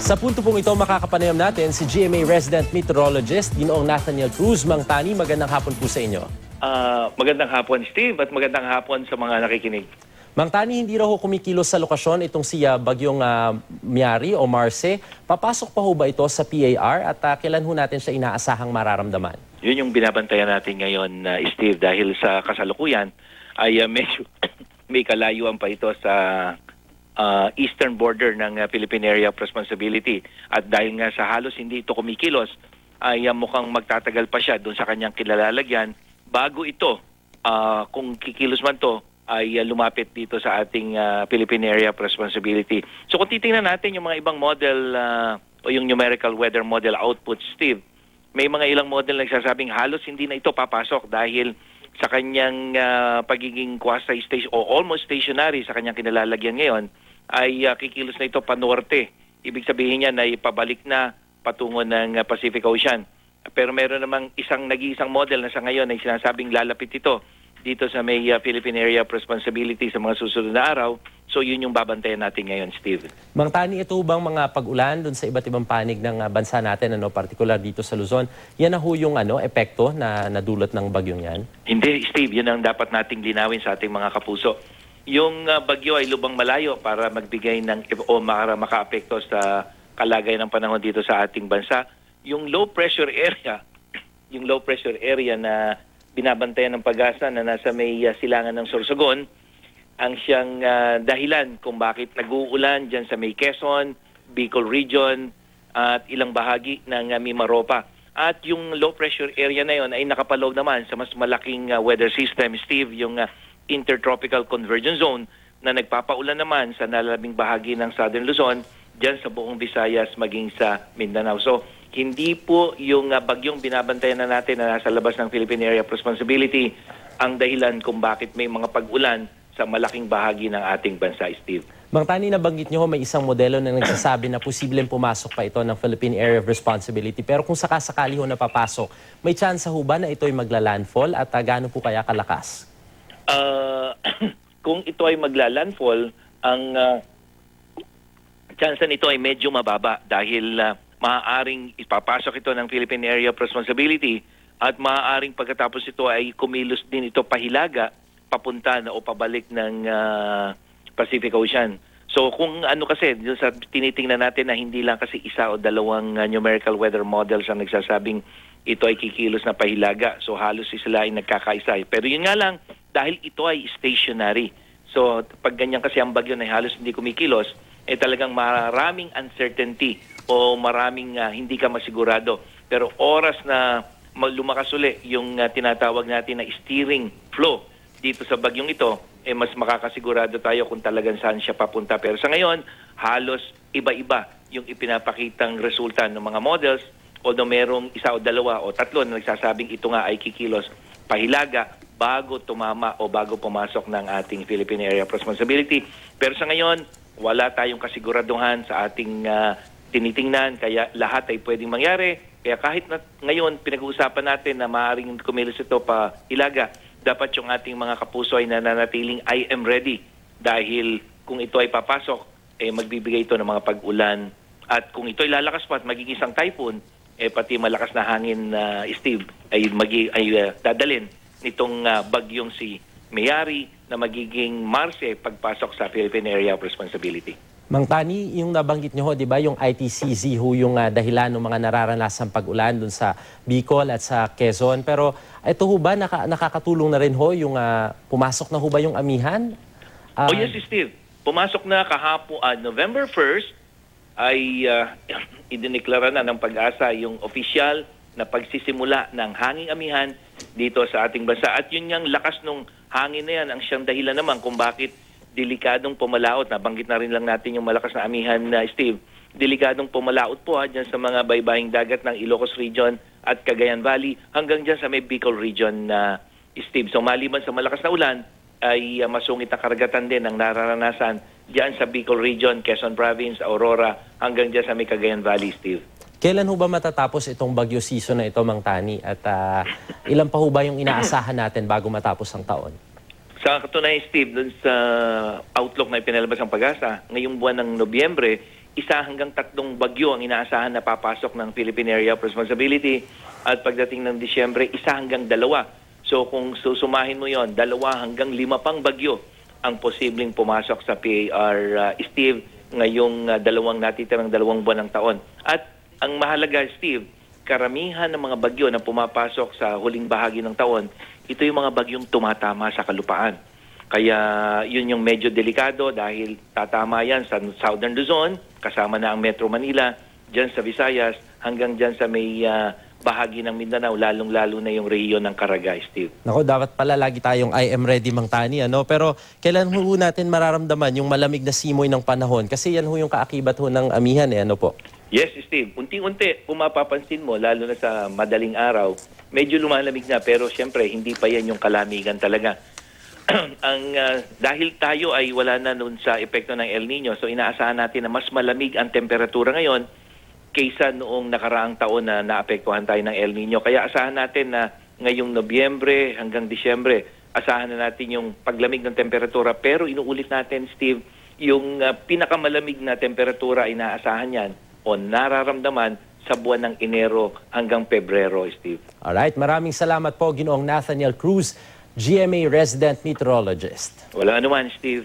Sa punto pong ito, makakapanayam natin si GMA resident meteorologist, Ginoong Nathaniel Cruz. Mang Tani, magandang hapon po sa inyo. Magandang hapon, Steve, at magandang hapon sa mga nakikinig. Mang Tani, hindi raw ho kumikilos sa lokasyon itong si bagyong Miari o Marce. Papasok pa ho ba ito sa PAR at kailan ho natin siya inaasahang mararamdaman? Yun yung binabantayan natin ngayon, Steve, dahil sa kasalukuyan ay medyo may kalayuan pa ito sa eastern border ng Philippine Area of Responsibility. At dahil nga sa halos hindi ito kumikilos, ay mukhang magtatagal pa siya doon sa kanyang kilalalagyan bago ito, kung kikilos man to, ay lumapit dito sa ating Philippine Area of Responsibility. So kung titingnan natin yung mga ibang model o yung numerical weather model output, Steve, may mga ilang model na nagsasabing halos hindi na ito papasok dahil sa kanyang pagiging quasi-station o almost stationary sa kanyang kinalalagyan ngayon, ay kikilos na ito panorte. Ibig sabihin niya na ipabalik na patungo ng Pacific Ocean. Pero meron namang nag-iisang model na sa ngayon ay sinasabing lalapit ito dito sa may Philippine Area of Responsibility sa mga susunod na araw. So yun yung babantayan natin ngayon, Steve. Mang Tani, ito bang mga pag-ulan doon sa iba't ibang panig ng bansa natin, particular dito sa Luzon, yan na ho yung epekto na nadulot ng bagyong yan? Hindi, Steve. Yun ang dapat nating linawin sa ating mga kapuso. Yung bagyo ay lubang malayo para magbigay o makaapekto sa kalagayan ng panahon dito sa ating bansa. Yung low pressure area na binabantayan ng Pag-asa na nasa may silangan ng Sorsogon, ang siyang dahilan kung bakit nag-uulan dyan sa may Quezon, Bicol Region at ilang bahagi ng Mimaropa. At yung low pressure area na yon ay nakapaloob naman sa mas malaking weather system, Steve, yung Intertropical Convergence Zone na nagpapaulan naman sa nalalabing bahagi ng Southern Luzon, dyan sa buong Visayas maging sa Mindanao. So, hindi po yung bagyong binabantayan na natin na nasa labas ng Philippine Area of Responsibility ang dahilan kung bakit may mga pag-ulan sa malaking bahagi ng ating bansa, Steve. Mang Tani, nabanggit niyo may isang modelo na nagsasabi na posibleng pumasok pa ito ng Philippine Area of Responsibility. Pero kung sakasakali ho na papasok, may chance ho ba na ito'y magla-landfall at gaano po kaya kalakas? Kung ito ay magla-landfall, ang chance nito ay medyo mababa dahil maaaring ipapasok ito ng Philippine Area of Responsibility at maaaring pagkatapos ito ay kumilos din ito pahilaga papunta na o pabalik ng Pacific Ocean. So kung kasi sa tinitingnan natin na hindi lang kasi isa o dalawang numerical weather models ang nagsasabing ito ay kikilos na pahilaga. So halos sila ay nagkakaisa. Pero yun nga lang, dahil ito ay stationary. So pag ganyan kasi ang bagyo na halos hindi kumikilos, talagang maraming uncertainty o maraming hindi ka masigurado. Pero oras na lumakas uli yung tinatawag natin na steering flow dito sa bagyong ito, mas makakasigurado tayo kung talagang saan siya papunta. Pero sa ngayon, halos iba-iba yung ipinapakitang resulta ng mga models, although merong isa o dalawa o tatlo na nagsasabing ito nga ay kikilos pahilaga bago tumama o bago pumasok ng ating Philippine Area of Responsibility. Pero sa ngayon, wala tayong kasiguraduhan sa ating tinitingnan, kaya lahat ay pwedeng mangyari. Kaya kahit na ngayon pinag-uusapan natin na maaaring kumilos ito pa hilaga, dapat yung ating mga kapuso ay nananatiling I am ready. Dahil kung ito ay papasok, magbibigay ito ng mga pag-ulan. At kung ito ay lalakas pa at magiging isang typhoon, pati malakas na hangin, Steve, ay dadalin nitong bagyong si Miari na magiging Marce pagpasok sa Philippine Area of Responsibility. Mang Tani, yung nabanggit niyo di ba, yung ITCZ yung dahilan ng mga nararanasang pag-ulan dun sa Bicol at sa Quezon. Pero ito ho ba, nakakatulong na rin ho yung pumasok na ho ba yung amihan? Yes, Steve. Pumasok na kahapon, November 1st, ay idineklara na ng Pag-asa yung official na pagsisimula ng hanging amihan dito sa ating bansa. At yun yung lakas ng hangin na yan ang siyang dahilan naman kung bakit delikadong pumalaot. Nabanggit na rin lang natin yung malakas na amihan na Steve. Delikadong pumalaot po dyan sa mga baybaying dagat ng Ilocos Region at Cagayan Valley hanggang dyan sa may Bicol Region na Steve. So maliban sa malakas na ulan, ay masungit na karagatan din ang nararanasan dyan sa Bicol Region, Quezon Province, Aurora, hanggang dyan sa may Cagayan Valley, Steve. Kailan ho ba matatapos itong bagyo season na ito, Mang Tani? At ilan pa ho ba yung inaasahan natin bago matapos ang taon? Sa katunayan, Steve, dun sa outlook na ipinalabas ng Pag-asa, ngayong buwan ng Nobyembre, 1 hanggang 3 bagyo ang inaasahan na papasok ng Philippine Area of Responsibility at pagdating ng Disyembre, 1 hanggang 2. So kung susumahin mo yon, 2 hanggang 5 pang bagyo ang posibleng pumasok sa PAR, Steve, ngayong dalawang natitirang 2 buwan ng taon. At ang mahalaga, Steve, karamihan ng mga bagyo na pumapasok sa huling bahagi ng taon, ito yung mga bagyong tumatama sa kalupaan. Kaya yun yung medyo delikado dahil tatama yan sa Southern Luzon, kasama na ang Metro Manila, dyan sa Visayas, hanggang dyan sa may bahagi ng Mindanao, lalong-lalo na yung rehiyon ng Caragay, Steve. Nako, dapat pala lagi tayong I am ready Mang Tani, ano? Pero kailan ho natin mararamdaman yung malamig na simoy ng panahon? Kasi yan ho yung kaakibat ho ng amihan, ano po? Yes, Steve. Unti-unti, kung mapapansin mo, lalo na sa madaling araw, medyo lumalamig na, pero siyempre, hindi pa yan yung kalamigan talaga. Dahil tayo ay wala na nun sa epekto ng El Nino, so inaasahan natin na mas malamig ang temperatura ngayon kaysa noong nakaraang taon na naapektuhan tayo ng El Nino. Kaya asahan natin na ngayong Nobyembre hanggang Disyembre, asahan na natin yung paglamig ng temperatura. Pero inuulit natin, Steve, yung pinakamalamig na temperatura ay inaasahan yan o nararamdaman sa buwan ng Enero hanggang Pebrero, Steve. Alright, maraming salamat po, Ginoong Nathaniel Cruz, GMA Resident Meteorologist. Walang anuman, Steve.